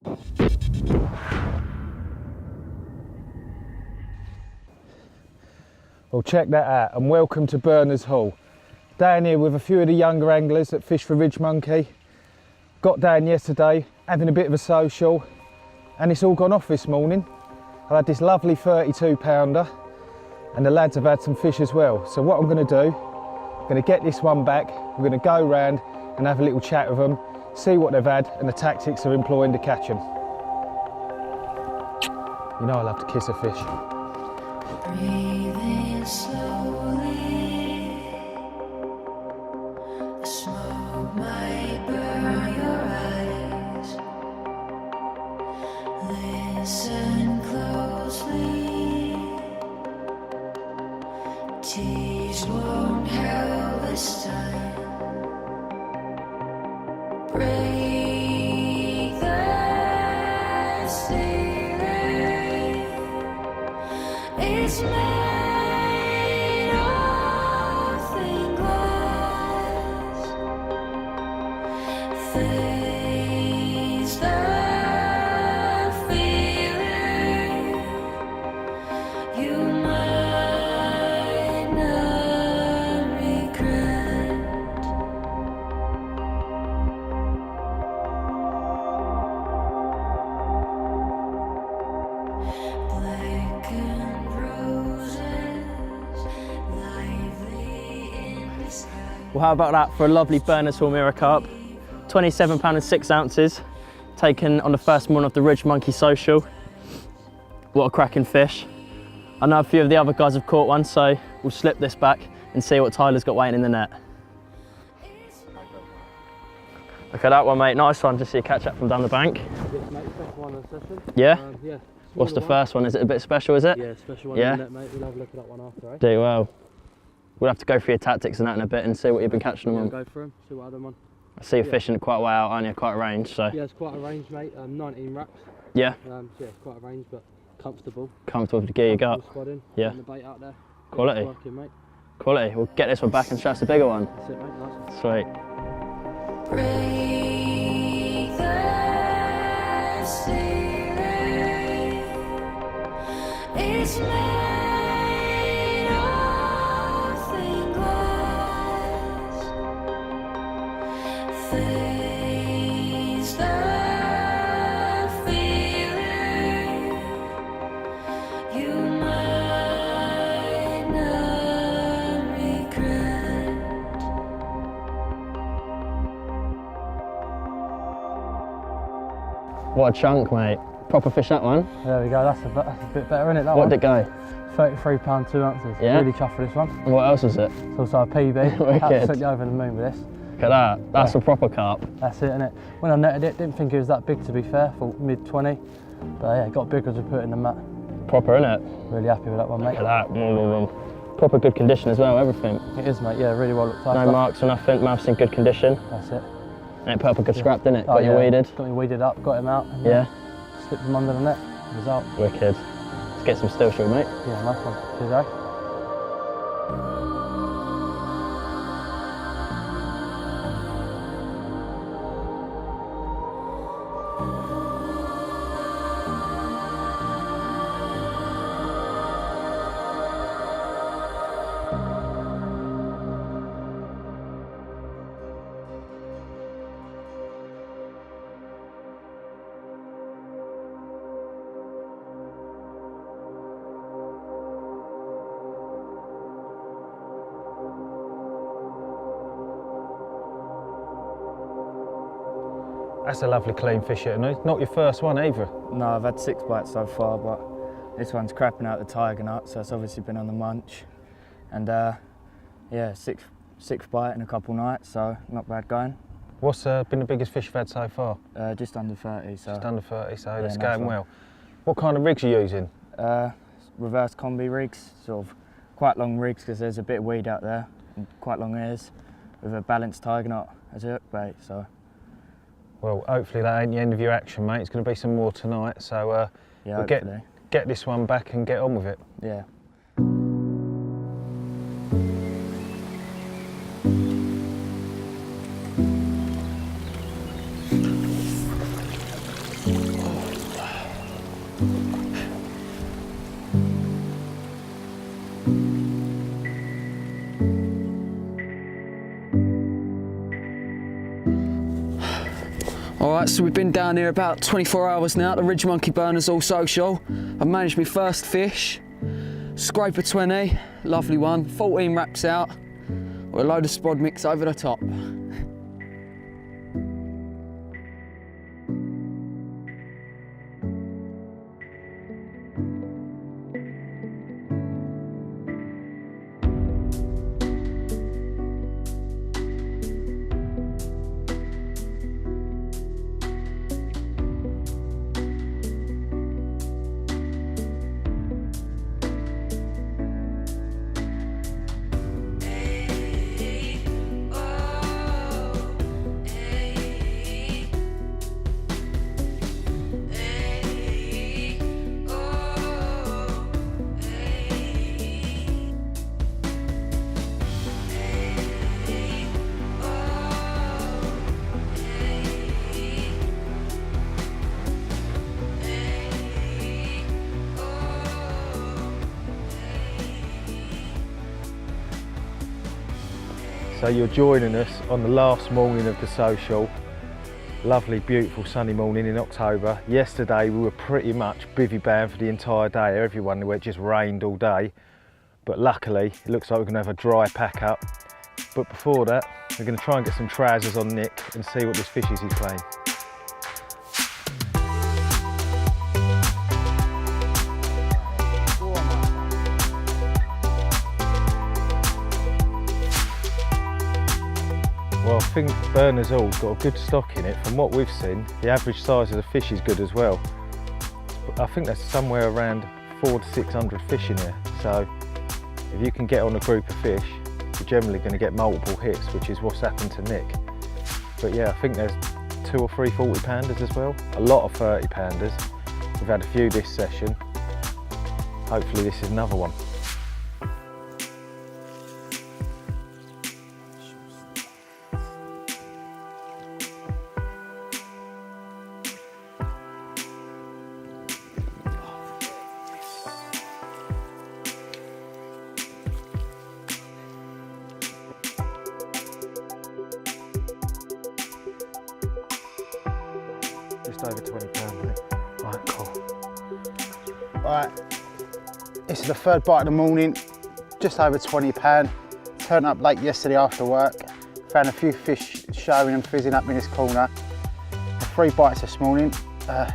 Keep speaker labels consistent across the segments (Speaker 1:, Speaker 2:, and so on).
Speaker 1: Well, check that out, and welcome to Berners Hall. Down here with a few of the younger anglers that fish for RidgeMonkey. Got down yesterday, having a bit of a social, and it's all gone off this morning. I've had this lovely 32 pounder, and the lads have had some fish as well. So what I'm going to do, I'm going to get this one back, we're going to go round and have a little chat with them, see what they've had and the tactics they're employing to catch them. You know I love to kiss a fish.
Speaker 2: Breathing slowly, the smoke might burn your eyes. Listen closely, tears won't help this time. Break the ceiling, it's made of thin glass. Face the feeling you might not regret. Black and roses, lively in the sky.
Speaker 3: Well, how about that for a lovely Berners Hall Mirror Carp? 27 pound and 6 ounces, taken on the first morning of the RidgeMonkey social. What a cracking fish. I know a few of the other guys have caught one, so we'll slip this back and see what Tyler's got waiting in the net. Look at that one, mate. Nice one. Just see a catch up from down the bank. Yeah?
Speaker 4: Yeah.
Speaker 3: What's the first one? Is it a bit special, is it?
Speaker 4: Yeah, special one
Speaker 3: Yeah?
Speaker 4: in the net, mate. We'll have a look at that one after, eh?
Speaker 3: Do well. We'll have to go through your tactics and that in a bit and see what you've been catching them on.
Speaker 4: Go for them, see what I'm on.
Speaker 3: I see you're fishing quite a way out, aren't you? Quite a range, so.
Speaker 4: Yeah, it's quite a range, mate. 19 wraps.
Speaker 3: Yeah?
Speaker 4: So yeah, it's quite a range, but comfortable.
Speaker 3: Comfortable with the gear you got.
Speaker 4: Squatting,
Speaker 3: Yeah.
Speaker 4: the bait out there.
Speaker 3: Quality.
Speaker 4: Working, mate.
Speaker 3: Quality. We'll get this one back and show us the bigger one.
Speaker 4: That's it, mate. Nice one.
Speaker 3: Sweet.
Speaker 2: Break the ceiling, it's made of thin glass. Face the feeling you might not regret.
Speaker 3: What a chunk, mate. Proper fish, that one.
Speaker 4: There we go, that's a bit better, isn't it, that
Speaker 3: What
Speaker 4: one?
Speaker 3: did it go?
Speaker 4: 33 pound 2 ounces.
Speaker 3: Yeah?
Speaker 4: Really chuffed for this one.
Speaker 3: And what else was it?
Speaker 4: It's also a PB.
Speaker 3: Wicked.
Speaker 4: Absolutely over the moon with this.
Speaker 3: Look at that. That's a proper carp.
Speaker 4: That's it, innit? When I netted it, didn't think it was that big to be fair, thought mid 20. But yeah, it got bigger as we put it in the mat.
Speaker 3: Proper, innit?
Speaker 4: Really happy with that one, mate.
Speaker 3: Look at that. Proper good condition as well, everything.
Speaker 4: It is, mate, yeah, really well looked after.
Speaker 3: No marks or nothing, mouth's in good condition.
Speaker 4: That's it.
Speaker 3: And it put up a good scrap, didn't it?
Speaker 4: Oh,
Speaker 3: Got you
Speaker 4: yeah.
Speaker 3: weeded.
Speaker 4: Got me weeded up, got him out. And
Speaker 3: Yeah?
Speaker 4: slipped him under the net. Result.
Speaker 3: Wicked. Let's get some still shore, mate.
Speaker 4: Yeah, nice one. Cheers, eh?
Speaker 1: That's a lovely clean fish here, and it's not your first one either.
Speaker 5: No, I've had 6 bites so far, but this one's crapping out the tiger nut, so it's obviously been on the munch. And yeah, sixth bite in a couple nights, so not bad going.
Speaker 1: What's been the biggest fish you've had so far?
Speaker 5: Just under 30, so.
Speaker 1: Just under 30, so
Speaker 5: Yeah,
Speaker 1: it's
Speaker 5: nice
Speaker 1: going
Speaker 5: one.
Speaker 1: well. What kind of rigs are you using?
Speaker 5: Reverse combi rigs, sort of quite long rigs because there's a bit of weed out there, and quite long ears, with a balanced tiger knot as a hook bait, so.
Speaker 1: Well, hopefully that ain't the end of your action, mate. It's going to be some more tonight, so
Speaker 5: Yeah,
Speaker 1: we'll
Speaker 5: hopefully.
Speaker 1: get this one back and get on with it.
Speaker 5: Yeah.
Speaker 6: Right, so we've been down here about 24 hours now at the RidgeMonkey Berners all social. I've managed my first fish, scraper 20, lovely one, 14 wraps out, with a load of spod mix over the top.
Speaker 1: So you're joining us on the last morning of the social. Lovely, beautiful sunny morning in October. Yesterday we were pretty much bivvy bound for the entire day. Everyone knew it just rained all day. But luckily, it looks like we're gonna have a dry pack up. But before that, we're gonna try and get some trousers on Nick and see what this fish is he's playing. Well, I think Berners Hall's got a good stock in it. From what we've seen, the average size of the fish is good as well. I think there's somewhere around 400 to 600 fish in here. So if you can get on a group of fish, you're generally going to get multiple hits, which is what's happened to Nick. But yeah, I think there's 2 or 3 40 pounders as well. A lot of 30 pounders. We've had a few this session. Hopefully this is another one. Just over £20, mate. Right, cool.
Speaker 7: Right, this is the third bite of the morning, just over £20. Turned up late yesterday after work, found a few fish showing and fizzing up in this corner. 3 bites this morning, a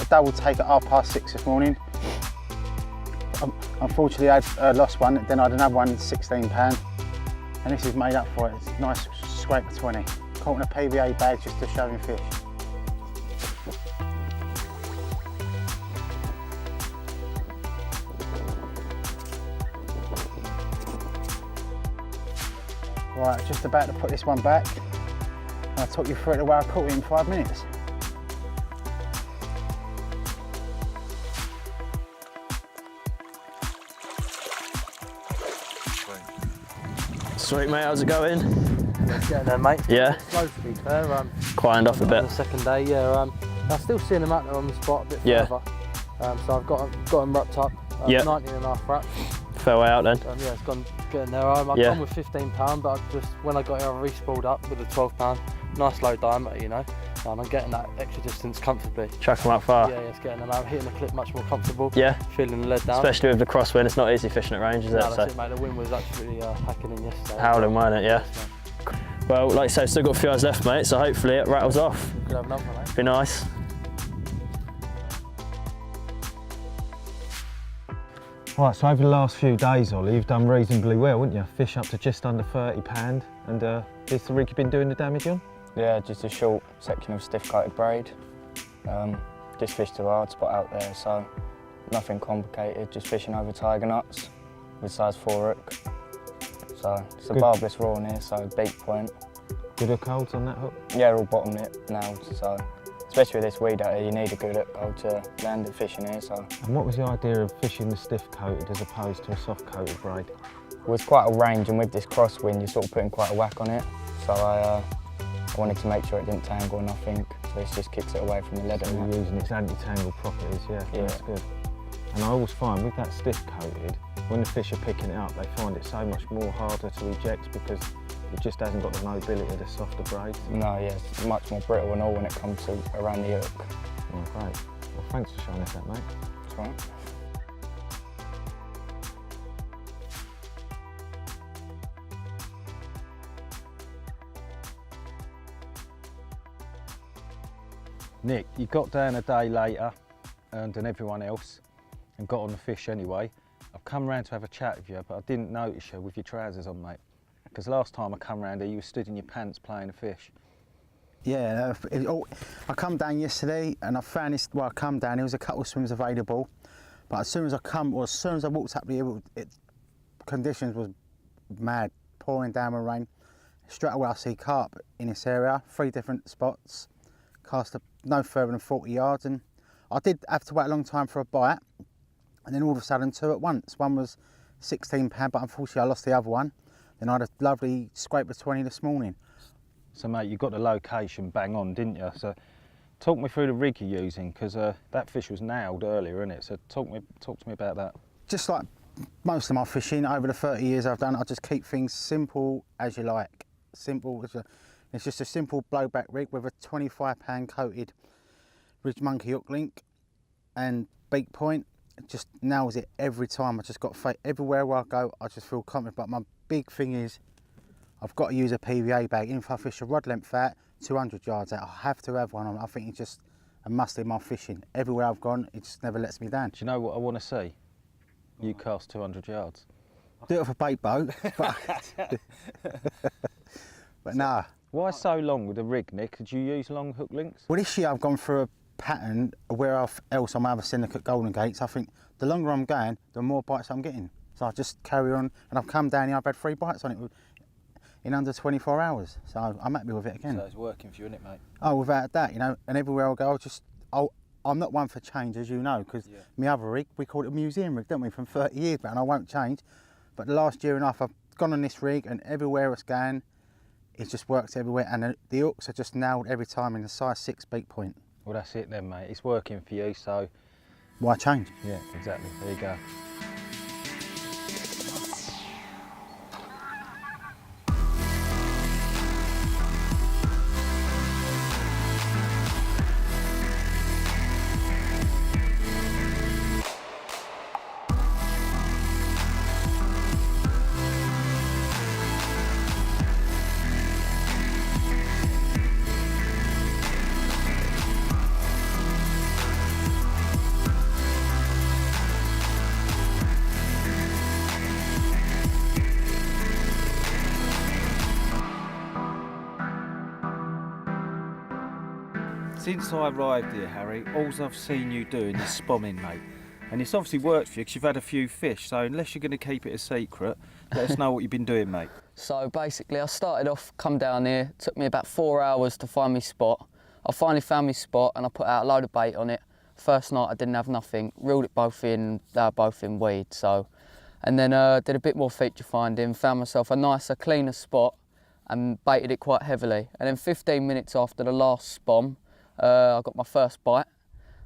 Speaker 7: double take at 6:30 this morning. Unfortunately I lost one, then I had another one, £16, and this is made up for it. It's a nice scrape of 20. Caught in a PVA bag just to show him fish. Right, just about to put this one back. I'll talk you through it the way I caught it in 5 minutes.
Speaker 3: Sweet mate, how's it going?
Speaker 4: Getting there, mate.
Speaker 3: Yeah?
Speaker 4: Slow to be fair.
Speaker 3: Quietened off a
Speaker 4: On
Speaker 3: bit.
Speaker 4: the second day, yeah. I'm still seeing them out there on the spot a bit
Speaker 3: Yeah.
Speaker 4: further. So I've got them wrapped up.
Speaker 3: Yeah.
Speaker 4: 19.5 wraps.
Speaker 3: Fair way out then.
Speaker 4: Yeah, it's gone getting there. I've
Speaker 3: Yeah.
Speaker 4: gone with £15, but when I got here, I re-spooled up with a £12. Nice low diameter, you know. And I'm getting that extra distance comfortably.
Speaker 3: Chuck them out far.
Speaker 4: Yeah, it's getting them out, hitting the clip much more comfortable.
Speaker 3: Yeah.
Speaker 4: Feeling the lead down.
Speaker 3: Especially with the crosswind, it's not easy fishing at range, is it?
Speaker 4: No, that's it, mate. The wind was actually hacking in yesterday.
Speaker 3: Howling, wasn't it? Yeah. Well, like I say, still got a few hours left, mate, so hopefully it rattles off.
Speaker 4: We could have another one, mate.
Speaker 3: Be nice.
Speaker 1: Right, so over the last few days, Ollie, you've done reasonably well, haven't you? Fish up to just under £30, and is the rig you've been doing the damage on?
Speaker 5: Yeah, just a short section of stiff-coated braid. Just fished a hard spot out there, so nothing complicated, just fishing over tiger nuts with size 4 hook. So it's a
Speaker 1: Good.
Speaker 5: barbless raw in here, so beak point.
Speaker 1: Good hook holds on that hook?
Speaker 5: Yeah, all bottom lip nailed, so especially with this weed out here, you need a good hook hold to land the fish in here. So
Speaker 1: And what was the idea of fishing the stiff coated as opposed to a soft coated braid?
Speaker 5: it was quite a range, and with this crosswind, you're sort of putting quite a whack on it. So I wanted to make sure it didn't tangle or nothing, so this just kicks it away from the lead.
Speaker 1: So you're using its anti-tangle properties, yeah, that's good. And I always find with that stiff coated, when the fish are picking it up, they find it so much more harder to eject because It just hasn't got the mobility of the softer braids.
Speaker 5: No, yeah, it's much more brittle and all when it comes to around the hook.
Speaker 1: Oh, great. Well, thanks for showing us that, mate.
Speaker 5: That's right.
Speaker 1: Nick, you got down a day later than everyone else and got on the fish anyway. I've come round to have a chat with you, but I didn't notice you with your trousers on, mate. Because last time I come round here, you were stood in your pants playing a fish.
Speaker 7: Yeah, I come down yesterday and I found this, well I come down, there was a couple of swims available, but as soon as I walked up here, conditions was mad, pouring down with rain. Straight away I see carp in this area, 3 different spots, cast no further than 40 yards, and I did have to wait a long time for a bite, and then all of a sudden 2 at once. One was 16 pound, but unfortunately I lost the other one. Then I had a lovely scraper 20 this morning.
Speaker 1: So mate, you got the location bang on, didn't you? So talk me through the rig you're using, because that fish was nailed earlier, innit? So talk to me about that.
Speaker 7: Just like most of my fishing over the 30 years I've done, I just keep things simple as you like. Simple as it's just a simple blowback rig with a 25 pound coated RidgeMonkey hook link and beak point. It just nails it every time. I just got faith everywhere where I go. I just feel confident. But my big thing is I've got to use a PVA bag. Even if I fish a rod length out, 200 yards out, I have to have one on. I think it's just a must in my fishing. Everywhere I've gone, it just never lets me down.
Speaker 1: Do you know what I want to see? You cast 200 yards.
Speaker 7: Do it with a bait boat, but nah.
Speaker 1: Why so long with the rig, Nick? Did you use long hook links?
Speaker 7: Well, this year I've gone through a pattern where else I'm other syndicate Golden Gates. I think the longer I'm going, the more bites I'm getting. So I just carry on, and I've come down here, I've had 3 bites on it in under 24 hours. So I'm happy with it again.
Speaker 1: So it's working for you, isn't it, mate?
Speaker 7: Oh, without that, you know, and everywhere I go, I'm not one for change, as you know, because my other rig, we call it a museum rig, don't we, from 30 years back, and I won't change. But the last year and a half, I've gone on this rig, and everywhere it's going, it just works everywhere, and the hooks are just nailed every time in a size 6 beak point.
Speaker 1: Well, that's it then, mate. It's working for you, so...
Speaker 7: Why change?
Speaker 1: Yeah, exactly. There you go.
Speaker 8: Since I arrived here, Harry, all I've seen you doing is spomming, mate. And it's obviously worked for you because you've had a few fish, so unless you're going to keep it a secret, let us know what you've been doing, mate.
Speaker 6: So basically I started off, come down here, took me about 4 hours to find my spot. I finally found my spot and I put out a load of bait on it. First night I didn't have nothing, reeled it both in, they were both in weed, so. And then did a bit more feature finding, found myself a nicer, cleaner spot and baited it quite heavily. And then 15 minutes after the last spom, I got my first bite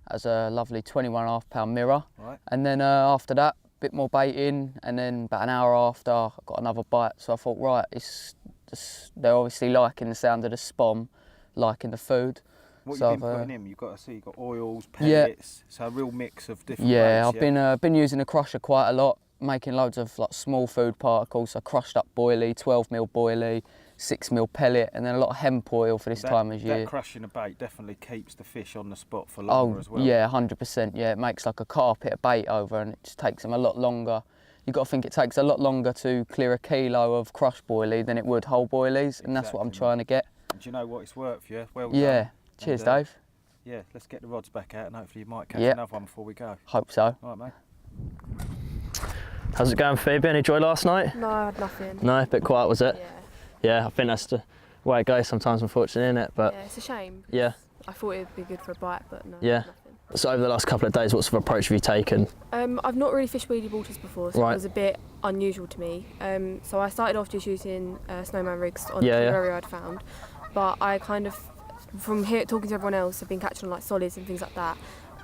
Speaker 6: as a lovely 21.5 pound mirror.
Speaker 8: Right.
Speaker 6: And then after that, a bit more baiting, and then about an hour after, I got another bite. So I thought, right, it's just, they're obviously liking the sound of the spom, liking the food.
Speaker 8: What
Speaker 6: so
Speaker 8: you've been putting in, you've got to see, you've got oils, pellets, so a real mix of different
Speaker 6: yeah,
Speaker 8: baits,
Speaker 6: I've been using the crusher quite a lot, making loads of like small food particles. So crushed up boilie, 12mm boilie, 6mm pellet, and then a lot of hemp oil for this time of year.
Speaker 8: That crushing a bait definitely keeps the fish on the spot for longer as well.
Speaker 6: Yeah, 100%. Yeah, it makes like a carpet of bait over, and it just takes them a lot longer. You've got to think it takes a lot longer to clear a kilo of crushed boilie than it would whole boilies, and that's what I'm trying to get.
Speaker 8: And do you know what, it's worked for you? Well
Speaker 6: Yeah.
Speaker 8: done.
Speaker 6: Cheers,
Speaker 8: And,
Speaker 6: Dave.
Speaker 8: Yeah, let's get the rods back out and hopefully you might catch
Speaker 6: Yep.
Speaker 8: another one before we go.
Speaker 6: Hope so.
Speaker 8: All right, mate.
Speaker 3: How's it going, Phoebe? Any joy last night?
Speaker 9: No, I had nothing.
Speaker 3: No, a bit quiet, was it?
Speaker 9: Yeah.
Speaker 3: Yeah, I think that's the way it goes sometimes, unfortunately, isn't it? But
Speaker 9: Yeah, it's a shame.
Speaker 3: yeah.
Speaker 9: I thought it'd be good for a bite, but no.
Speaker 3: Yeah.
Speaker 9: Nothing.
Speaker 3: So over the last couple of days, what sort of approach have you taken?
Speaker 9: I've not really fished weedy waters before, so
Speaker 3: Right.
Speaker 9: it was a bit unusual to me. So I started off just using snowman rigs on
Speaker 3: Yeah,
Speaker 9: the
Speaker 3: yeah.
Speaker 9: area I'd found, but I kind of, from here talking to everyone else, I've been catching on like solids and things like that.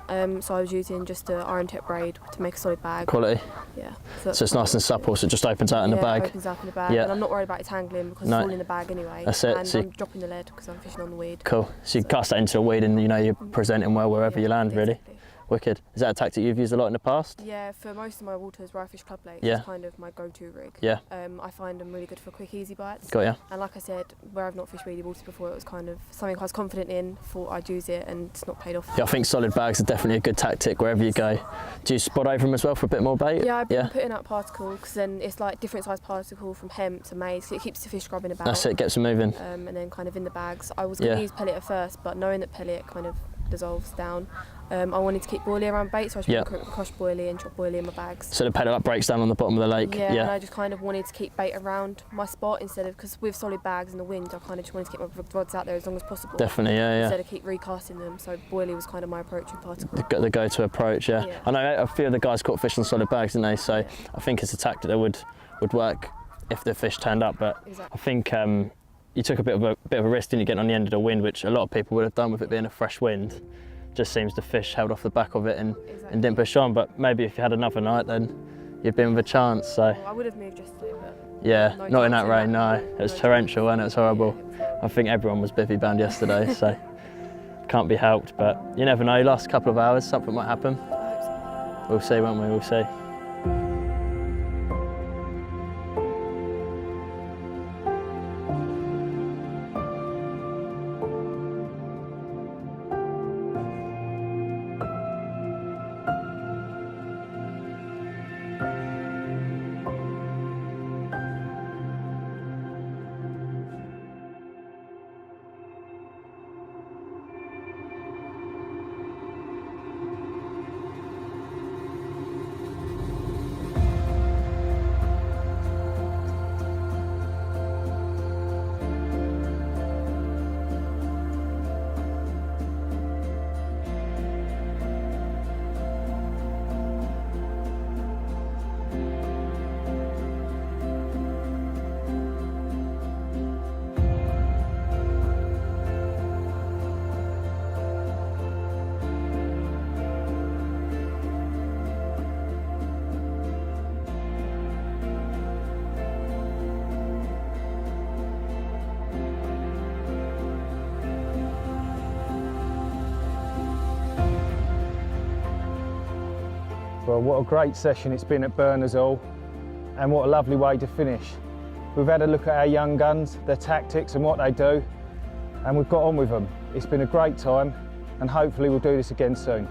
Speaker 9: So I was using just a iron tip braid to make a solid bag.
Speaker 3: Quality.
Speaker 9: Yeah.
Speaker 3: So it's nice and supple, so it just opens out in the
Speaker 9: It
Speaker 3: bag.
Speaker 9: opens up in the bag.
Speaker 3: Yeah.
Speaker 9: And I'm not worried about it tangling because
Speaker 3: No.
Speaker 9: it's all in the bag anyway.
Speaker 3: That's it.
Speaker 9: And
Speaker 3: So
Speaker 9: I'm dropping the lead because I'm fishing on the weed.
Speaker 3: Cool. So you cast that into the weed and you know you're presenting well wherever you land, really.
Speaker 9: Exactly.
Speaker 3: Wicked. Is that a tactic you've used a lot in the past?
Speaker 9: Yeah, for most of my waters where I fish club lakes,
Speaker 3: Yeah.
Speaker 9: it's kind of my go-to rig.
Speaker 3: Yeah.
Speaker 9: I find them really good for quick, easy bites.
Speaker 3: Got ya.
Speaker 9: And like I said, where I've not fished weedy waters before, it was kind of something I was confident in, thought I'd use it, and it's not paid off.
Speaker 3: Yeah, I think solid bags are definitely a good tactic wherever you go. Do you spot over them as well for a bit more bait?
Speaker 9: Yeah, I've been putting out particle because then it's like different size particle from hemp to maize. It keeps the fish grubbing about.
Speaker 3: That's it, gets them moving.
Speaker 9: And then kind of in the bags. I was going to use pellet at first, but knowing that pellet kind of dissolves down, I wanted to keep boilie around bait, so I just put crushed boilie and chopped boilie in my bags.
Speaker 3: So the pellet that breaks down on the bottom of the lake.
Speaker 9: Yeah, and I just kind of wanted to keep bait around my spot instead of, because with solid bags in the wind, I kind of just wanted to keep my rods out there as long as possible.
Speaker 3: Definitely, yeah.
Speaker 9: Instead of keep recasting them, so boilie was kind of my approach with particle.
Speaker 3: The go-to approach, yeah. I know a few of the guys caught fish on solid bags, didn't they? So I think it's a tactic that would work if the fish turned up. But I think you took a bit of a risk, didn't you, getting on the end of the wind, which a lot of people would have done with it being a fresh wind. Just seems the fish held off the back of it and didn't push on. But maybe if you had another night, then you'd been with a chance. So
Speaker 9: I would have moved yesterday, but
Speaker 3: yeah, not in that rain. No, it was torrential and it was horrible. I think everyone was bivvy bound yesterday, so can't be helped. But you never know. Last couple of hours, something might happen. We'll see, won't we? We'll see.
Speaker 1: Well, what a great session it's been at Berners Hall, and what a lovely way to finish. We've had a look at our young guns, their tactics and what they do, and we've got on with them. It's been a great time, and hopefully we'll do this again soon.